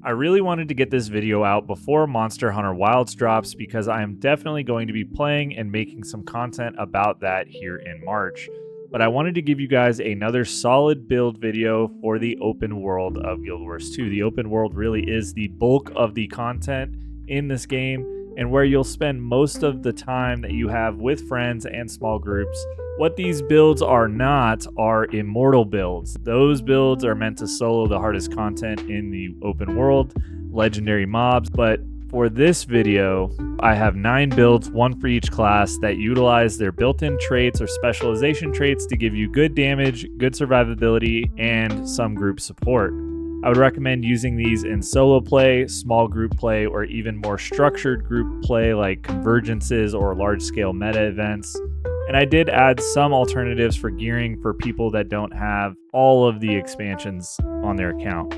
I really wanted to get this video out before Monster Hunter Wilds drops because I am definitely going to be playing and making some content about that here in March. But I wanted to give you guys another solid build video for the open world of Guild Wars 2. The open world really is the bulk of the content in this game and where you'll spend most of the time that you have with friends and small groups. What these builds are not are immortal builds. Those builds are meant to solo the hardest content in the open world, legendary mobs, but for this video, I have 9 builds, one for each class, that utilize their built-in traits or specialization traits to give you good damage, good survivability, and some group support. I would recommend using these in solo play, small group play, or even more structured group play like convergences or large-scale meta events. And I did add some alternatives for gearing for people that don't have all of the expansions on their account.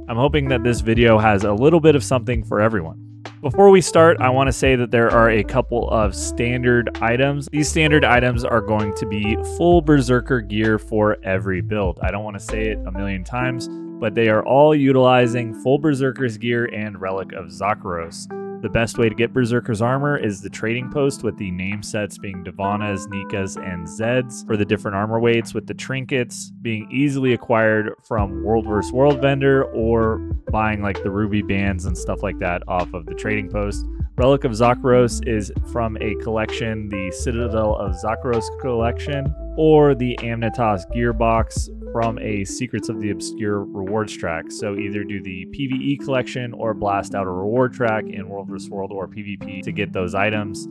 I'm hoping that this video has a little bit of something for everyone. Before we start, I want to say that there are a couple of standard items. These standard items are going to be full Berserker gear for every build. I don't want to say it a million times, but they are all utilizing full Berserker's gear and Relic of Zakaros. The best way to get Berserker's armor is the trading post, with the name sets being Divana's, Nika's, and Zed's for the different armor weights, with the trinkets being easily acquired from World vs. World vendor or buying like the ruby bands and stuff like that off of the trading post. Relic of Zakaros is from a collection, the Citadel of Zakaros collection, or the Amnitas Gearbox from a Secrets of the Obscure rewards track. So either do the PvE collection or blast out a reward track in World vs. World or PvP to get those items.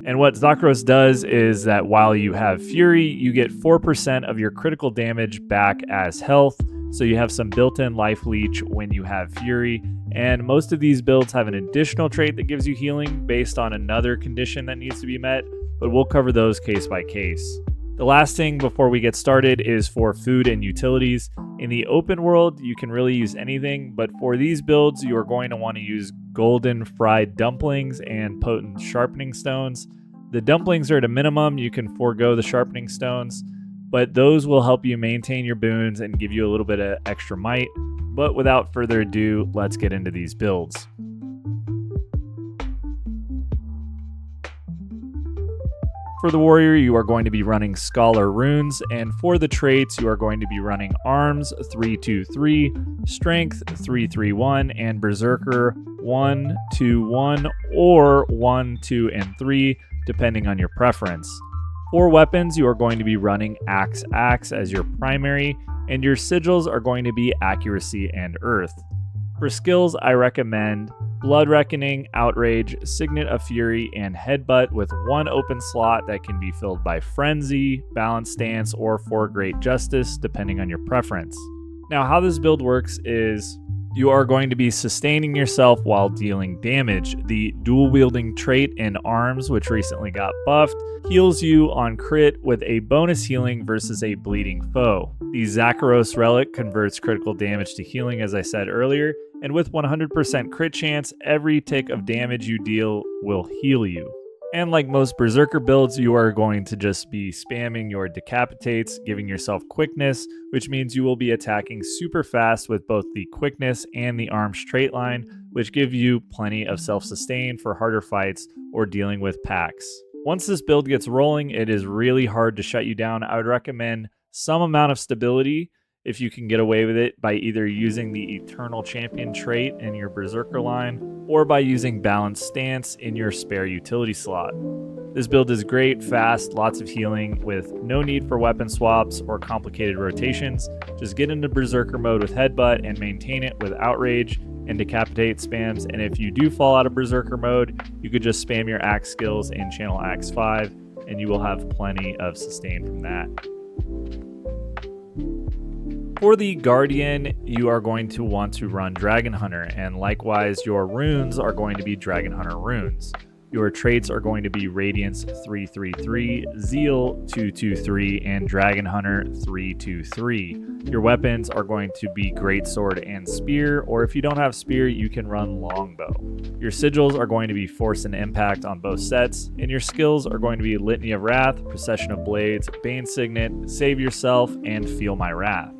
And what Zakaros does is that while you have Fury, you get 4% of your critical damage back as health. So you have some built-in life leech when you have Fury. And most of these builds have an additional trait that gives you healing based on another condition that needs to be met, but we'll cover those case by case. The last thing before we get started is for food and utilities. In the open world, you can really use anything, but for these builds, you are going to want to use golden fried dumplings and potent sharpening stones. The dumplings are at a minimum. You can forego the sharpening stones, but those will help you maintain your boons and give you a little bit of extra might. But without further ado, let's get into these builds. For the warrior, you are going to be running Scholar Runes, and for the traits, you are going to be running Arms 3-2-3, Strength 3-3-1, and Berserker 1-2-1 or 1-2 and 3, depending on your preference. For weapons, you are going to be running Axe as your primary, and your sigils are going to be Accuracy and Earth. For skills, I recommend Blood Reckoning, Outrage, Signet of Fury, and Headbutt, with one open slot that can be filled by Frenzy, Balance Stance, or for Great Justice, depending on your preference. Now, how this build works is you are going to be sustaining yourself while dealing damage. The dual-wielding trait in Arms, which recently got buffed, heals you on crit with a bonus healing versus a bleeding foe. The Zakaros Relic converts critical damage to healing, as I said earlier, and with 100% crit chance, every tick of damage you deal will heal you. And like most Berserker builds, you are going to just be spamming your decapitates, giving yourself quickness, which means you will be attacking super fast with both the quickness and the Arms trait line, which give you plenty of self-sustain for harder fights or dealing with packs. Once this build gets rolling, it is really hard to shut you down. I would recommend some amount of stability if you can get away with it by either using the Eternal Champion trait in your Berserker line or by using Balanced Stance in your spare utility slot. This build is great, fast, lots of healing with no need for weapon swaps or complicated rotations. Just get into Berserker mode with Headbutt and maintain it with Outrage and Decapitate spams, and if you do fall out of Berserker mode, you could just spam your Axe skills and channel Axe 5 and you will have plenty of sustain from that. For the Guardian, you are going to want to run Dragon Hunter, and likewise your runes are going to be Dragon Hunter runes. Your traits are going to be Radiance 3-3-3, Zeal 2-2-3, and Dragon Hunter 3-2-3. Your weapons are going to be Greatsword and Spear, or if you don't have Spear, you can run Longbow. Your sigils are going to be Force and Impact on both sets, and your skills are going to be Litany of Wrath, Procession of Blades, Bane Signet, Save Yourself, and Feel My Wrath.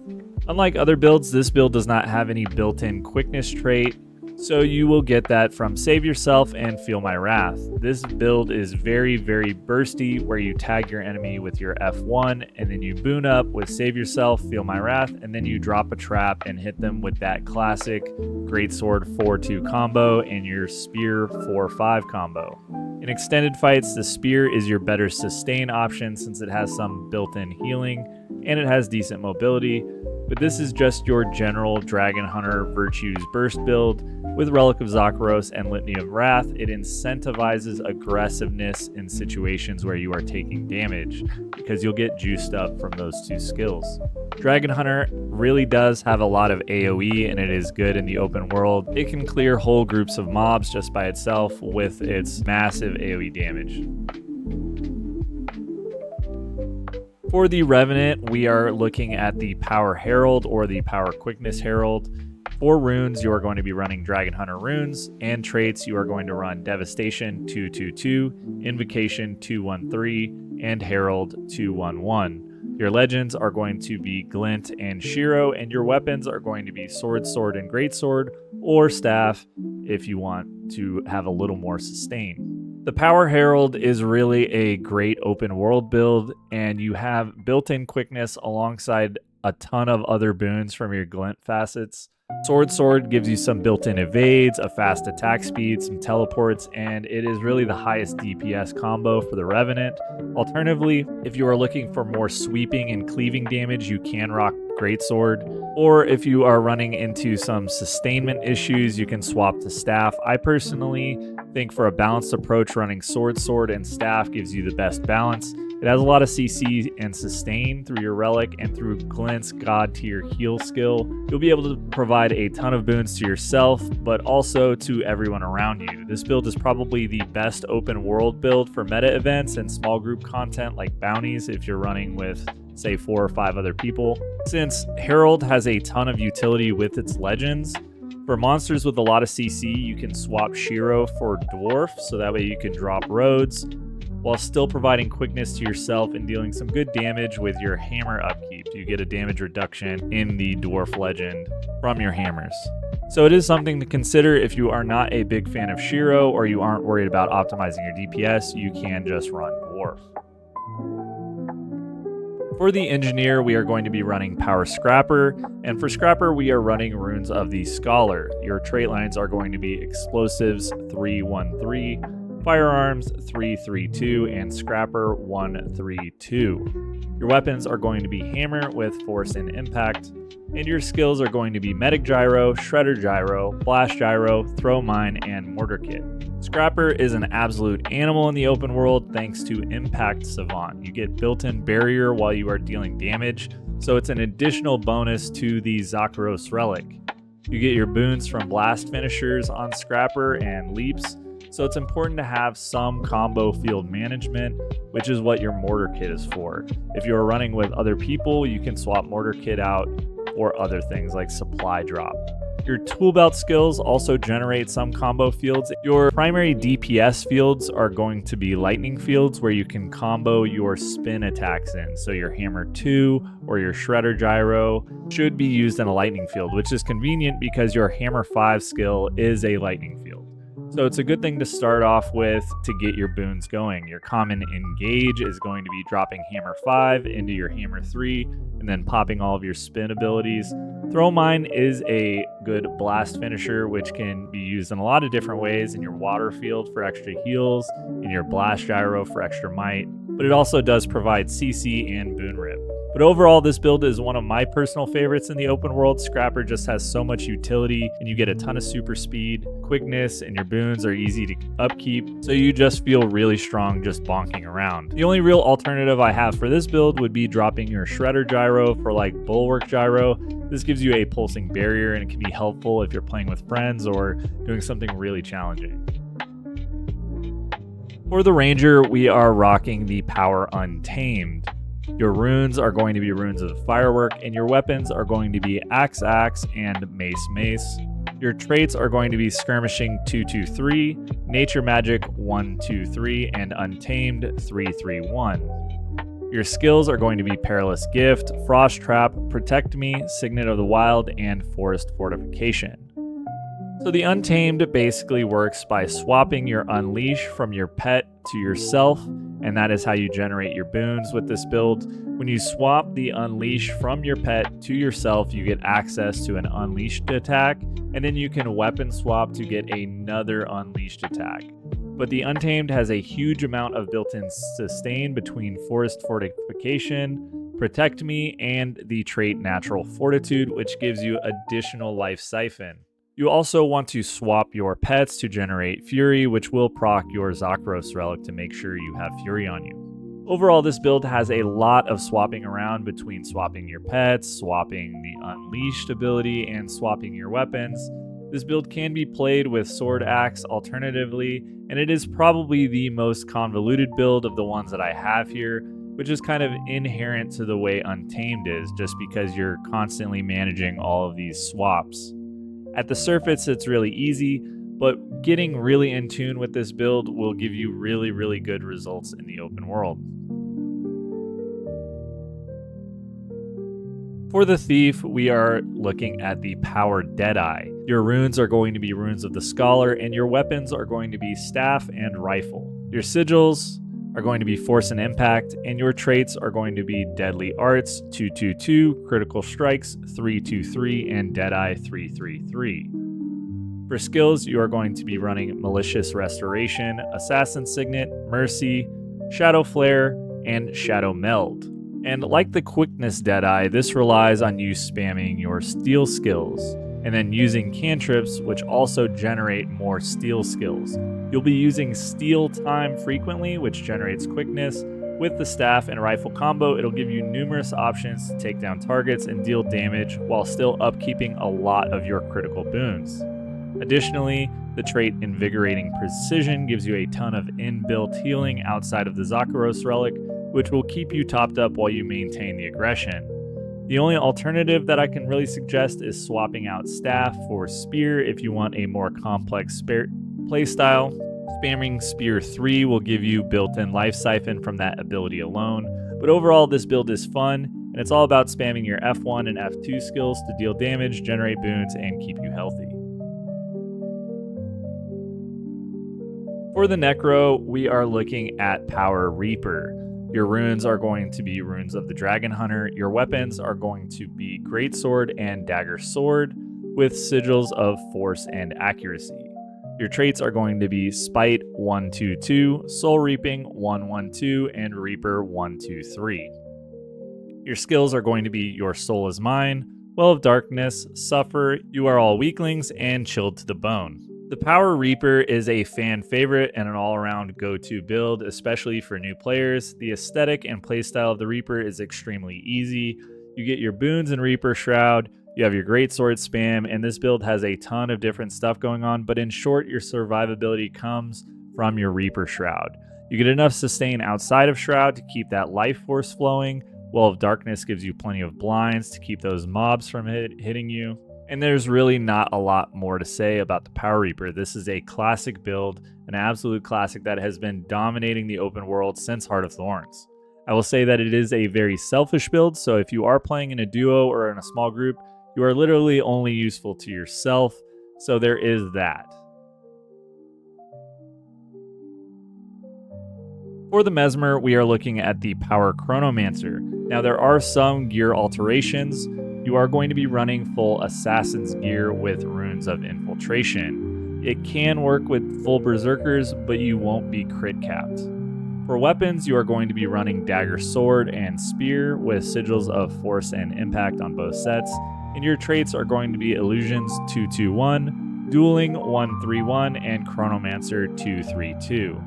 Unlike other builds, this build does not have any built-in quickness trait, So you will get that from Save Yourself and Feel My Wrath. This build is very, very bursty, where you tag your enemy with your F1 and then you boon up with Save Yourself, Feel My Wrath, and then you drop a trap and hit them with that classic Greatsword 4-2 combo and your Spear 4-5 combo. In extended fights, the Spear is your better sustain option since it has some built-in healing and it has decent mobility, but this is just your general Dragon Hunter Virtues Burst build. With Relic of Zakharos and Litany of Wrath, it incentivizes aggressiveness in situations where you are taking damage, because you'll get juiced up from those two skills. Dragon Hunter really does have a lot of AoE, and it is good in the open world. It can clear whole groups of mobs just by itself with its massive AoE damage. For the Revenant, we are looking at the Power Herald or the Power Quickness Herald. For runes, you are going to be running Dragon Hunter runes, and traits, you are going to run Devastation 2-2-2, Invocation 2-1-3, and Herald 2-1-1. Your legends are going to be Glint and Shiro, and your weapons are going to be Sword, Sword, and Greatsword, or Staff if you want to have a little more sustain. The Power Herald is really a great open world build, and you have built-in quickness alongside a ton of other boons from your Glint facets. Sword gives you some built-in evades, a fast attack speed, some teleports, and it is really the highest DPS combo for the Revenant. Alternatively, if you are looking for more sweeping and cleaving damage, you can rock Greatsword. Or if you are running into some sustainment issues, you can swap to Staff. I personally think for a balanced approach, running Sword, and Staff gives you the best balance. It has a lot of CC and sustain through your Relic, and through Glint's God tier heal skill, you'll be able to provide a ton of boons to yourself, but also to everyone around you. This build is probably the best open world build for meta events and small group content like bounties if you're running with, say, 4 or 5 other people. Since Herald has a ton of utility with its legends, for monsters with a lot of CC, you can swap Shiro for Dwarf, so that way you can drop roads, while still providing quickness to yourself and dealing some good damage with your hammer upkeep. You get a damage reduction in the Dwarf legend from your hammers. So it is something to consider if you are not a big fan of Shiro or you aren't worried about optimizing your DPS, you can just run Dwarf. For the Engineer, we are going to be running Power Scrapper, and for Scrapper, we are running Runes of the Scholar. Your trait lines are going to be Explosives 3-1-3, Firearms 3-3-2, and Scrapper 1-3-2. Your weapons are going to be Hammer with Force and Impact, and your skills are going to be Medic Gyro, Shredder Gyro, Blast Gyro, Throw Mine, and Mortar Kit. Scrapper is an absolute animal in the open world thanks to Impact Savant. You get built-in barrier while you are dealing damage, so it's an additional bonus to the Zakharos Relic. You get your boons from Blast Finishers on Scrapper and Leaps, so it's important to have some combo field management, which is what your Mortar Kit is for. If you're running with other people, you can swap Mortar Kit out for other things like Supply Drop. Your Tool Belt skills also generate some combo fields. Your primary DPS fields are going to be lightning fields where you can combo your spin attacks in. So your Hammer 2 or your Shredder Gyro should be used in a lightning field, which is convenient because your Hammer 5 skill is a lightning field. So it's a good thing to start off with to get your boons going. Your Common Engage is going to be dropping Hammer 5 into your Hammer 3 and then popping all of your spin abilities. Throw Mine is a good blast finisher, which can be used in a lot of different ways, in your Water Field for extra heals, in your Blast Gyro for extra might, but it also does provide CC and Boon Rip. But overall, this build is one of my personal favorites in the open world. Scrapper just has so much utility, and you get a ton of super speed, quickness, and your boons are easy to upkeep, so you just feel really strong just bonking around. The only real alternative I have for this build would be dropping your Shredder Gyro for like Bulwark Gyro. This gives you a pulsing barrier, and it can be helpful if you're playing with friends or doing something really challenging. For the Ranger, we are rocking the Power Untamed. Your runes are going to be Runes of the Firework, and your weapons are going to be Axe and Mace. Your traits are going to be Skirmishing 2-2-3, Nature Magic 1-2-3, and Untamed 3-3-1. Your skills are going to be Perilous Gift, Frost Trap, Protect Me, Signet of the Wild, and Forest Fortification. So the Untamed basically works by swapping your Unleash from your pet to yourself, and that is how you generate your boons with this build. When you swap the Unleash from your pet to yourself, you get access to an Unleashed attack, and then you can weapon swap to get another Unleashed attack. But the Untamed has a huge amount of built-in sustain between Forest Fortification, Protect Me, and the trait Natural Fortitude, which gives you additional life siphon. You also want to swap your pets to generate Fury, which will proc your Zakros relic to make sure you have Fury on you. Overall, this build has a lot of swapping around between swapping your pets, swapping the Unleashed ability, and swapping your weapons. This build can be played with Sword Axe alternatively, and it is probably the most convoluted build of the ones that I have here, which is kind of inherent to the way Untamed is, just because you're constantly managing all of these swaps. At the surface, it's really easy, but getting really in tune with this build will give you really good results in the open world. For the Thief, we are looking at the Power Deadeye. Your runes are going to be Runes of the Scholar, and your weapons are going to be Staff and Rifle. Your sigils are going to be Force and Impact, and your traits are going to be Deadly Arts 222, Critical Strikes 323, and Deadeye 333. For skills, you are going to be running Malicious Restoration, Assassin Signet, Mercy, Shadow Flare, and Shadow Meld. And like the Quickness Deadeye, this relies on you spamming your Steel skills, and then using cantrips, which also generate more Steel skills. You'll be using Steal Time frequently, which generates quickness. With the Staff and Rifle combo, it'll give you numerous options to take down targets and deal damage while still upkeeping a lot of your critical boons. Additionally, the trait Invigorating Precision gives you a ton of inbuilt healing outside of the Zakros relic, which will keep you topped up while you maintain the aggression. The only alternative that I can really suggest is swapping out Staff for Spear if you want a more complex playstyle. Spamming Spear 3 will give you built-in life siphon from that ability alone, but overall this build is fun, and it's all about spamming your F1 and F2 skills to deal damage, generate boons, and keep you healthy. For the Necro, we are looking at Power Reaper. Your runes are going to be Runes of the Dragon Hunter. Your weapons are going to be Greatsword and Dagger Sword with sigils of Force and Accuracy. Your traits are going to be Spite 122, Soul Reaping 112, and Reaper 123. Your skills are going to be Your Soul is Mine, Well of Darkness, Suffer, You Are All Weaklings, and Chilled to the Bone. The Power Reaper is a fan favorite and an all-around go-to build, especially for new players. The aesthetic and playstyle of the Reaper is extremely easy. You get your boons in Reaper Shroud, you have your Greatsword spam, and this build has a ton of different stuff going on, but in short, your survivability comes from your Reaper Shroud. You get enough sustain outside of Shroud to keep that life force flowing. Well of Darkness gives you plenty of blinds to keep those mobs from hitting you. And there's really not a lot more to say about the Power Reaper. This is a classic build, an absolute classic that has been dominating the open world since Heart of Thorns. I will say that it is a very selfish build, so if you are playing in a duo or in a small group, you are literally only useful to yourself, so there is that. For the Mesmer, we are looking at the Power Chronomancer. Now there are some gear alterations. You are going to be running full Assassin's gear with Runes of Infiltration. It can work with full Berserkers, but you won't be crit capped. For weapons, you are going to be running Dagger Sword and Spear with sigils of Force and Impact on both sets, and your traits are going to be Illusions 221, Dueling 131, and Chronomancer 232.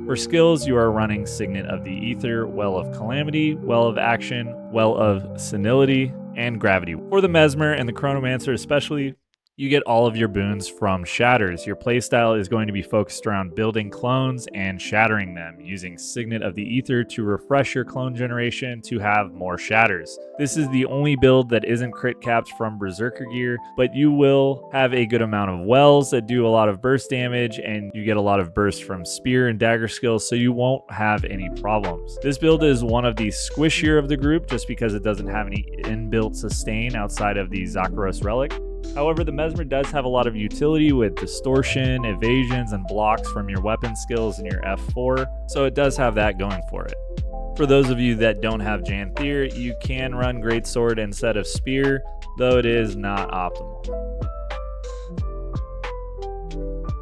For skills, you are running Signet of the Ether, Well of Calamity, Well of Action, Well of Senility, and Gravity. For the Mesmer and the Chronomancer especially, you get all of your boons from shatters. Your playstyle is going to be focused around building clones and shattering them, using Signet of the Ether to refresh your clone generation to have more shatters. This is the only build that isn't crit capped from Berserker gear, but you will have a good amount of wells that do a lot of burst damage, and you get a lot of burst from spear and dagger skills, so you won't have any problems. This build is one of the squishier of the group just because it doesn't have any inbuilt sustain outside of the Zakros relic. However, the Mesmer does have a lot of utility with distortion, evasions, and blocks from your weapon skills in your F4, so it does have that going for it. For those of you that don't have Janthier, you can run Greatsword instead of Spear, though it is not optimal.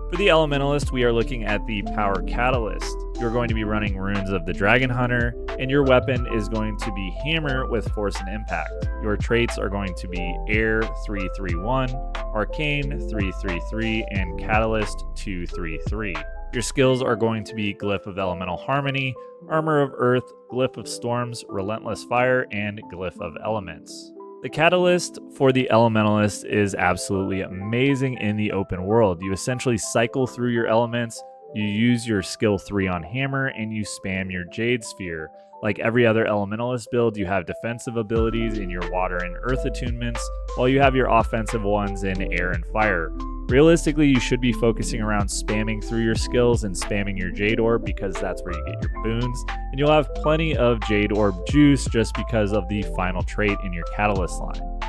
For the Elementalist, we are looking at the Power Catalyst. You're going to be running Runes of the Dragon Hunter, and your weapon is going to be Hammer with Force and Impact. Your traits are going to be Air 331, Arcane 333, and Catalyst 233. Your skills are going to be Glyph of Elemental Harmony, Armor of Earth, Glyph of Storms, Relentless Fire, and Glyph of Elements. The Catalyst for the Elementalist is absolutely amazing in the open world. You essentially cycle through your elements, you use your skill 3 on Hammer, and you spam your Jade Sphere. Like every other Elementalist build, you have defensive abilities in your Water and Earth attunements, while you have your offensive ones in Air and Fire. Realistically, you should be focusing around spamming through your skills and spamming your Jade Orb because that's where you get your boons, and you'll have plenty of Jade Orb juice just because of the final trait in your Catalyst line.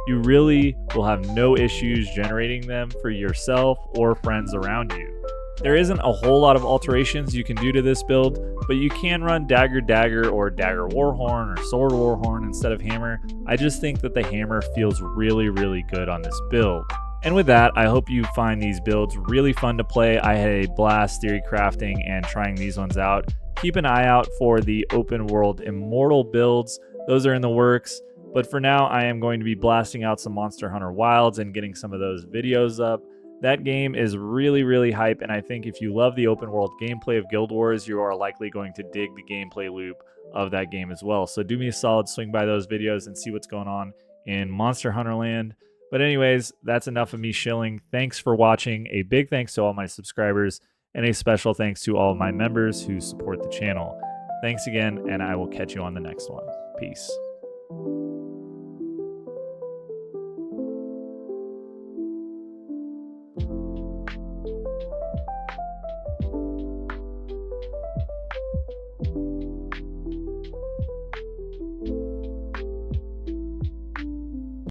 You really will have no issues generating them for yourself or friends around you. There isn't a whole lot of alterations you can do to this build, but you can run Dagger or Dagger Warhorn or Sword Warhorn instead of Hammer. I just think that the Hammer feels really good on this build. And with that, I hope you find these builds really fun to play. I had a blast theory crafting and trying these ones out. Keep an eye out for the open world Immortal builds. Those are in the works. But for now, I am going to be blasting out some Monster Hunter Wilds and getting some of those videos up. That game is really hype, and I think if you love the open world gameplay of Guild Wars, you are likely going to dig the gameplay loop of that game as well. So do me a solid, swing by those videos and see what's going on in Monster Hunter Land. But anyways, that's enough of me shilling. Thanks for watching. A big thanks to all my subscribers, and a special thanks to all of my members who support the channel. Thanks again, and I will catch you on the next one. Peace.